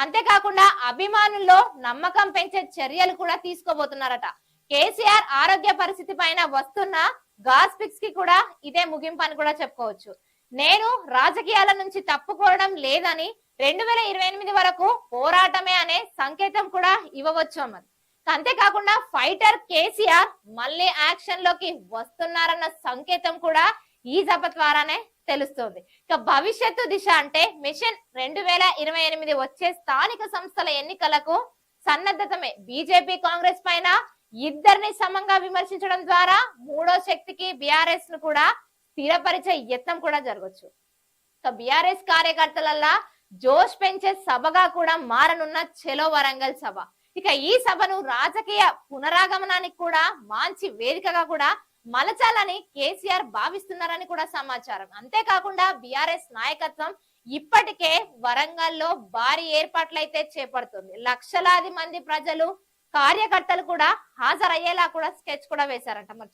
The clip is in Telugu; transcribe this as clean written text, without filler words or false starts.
అంతేకాకుండా అభిమానుల్లో నమ్మకం పెంచే చర్యలు కూడా తీసుకోబోతున్నారట. కేసీఆర్ ఆరోగ్య పరిస్థితి పైన వస్తున్న గాస్పిక్స్ కి కూడా ఇదే ముగింపు అని కూడా చెప్పుకోవచ్చు. నేను రాజకీయాల నుంచి తప్పుకోవడం లేదని 2028 వరకు పోరాటమే అనే సంకేతం కూడా ఇవ్వవచ్చు అన్నది. అంతేకాకుండా ఫైటర్ కేసీఆర్ మళ్ళీ యాక్షన్ లోకి వస్తున్నారన్న సంకేతం కూడా ఈ సభ ద్వారానే తెలుస్తోంది. ఇక భవిష్యత్తు దిశ అంటే మిషన్ 2028 వచ్చే స్థానిక సంస్థల ఎన్నికలకు సన్నద్ధతమే. బీజేపీ కాంగ్రెస్ పైన ఇద్దరిని సమంగా విమర్శించడం ద్వారా మూడో శక్తికి బీఆర్ఎస్ ను కూడా స్థిరపరిచే యత్నం కూడా జరగచ్చు. ఇక బీఆర్ఎస్ కార్యకర్తలల్లా జోష్ పెంచే సభగా కూడా మారనున్న చెలో వరంగల్ సభ. ఇక ఈ సభను రాజకీయ పునరాగమనానికి కూడా మంచి వేదికగా కూడా మలచాలని కేసీఆర్ భావిస్తున్నారని కూడా సమాచారం. అంతేకాకుండా బీఆర్ఎస్ నాయకత్వం ఇప్పటికే వరంగల్లో భారీ ఏర్పాట్లయితే చేపడుతుంది. లక్షలాది మంది ప్రజలు కార్యకర్తలు కూడా హాజరయ్యేలా కూడా స్కెచ్ కూడా వేశారంట. మరి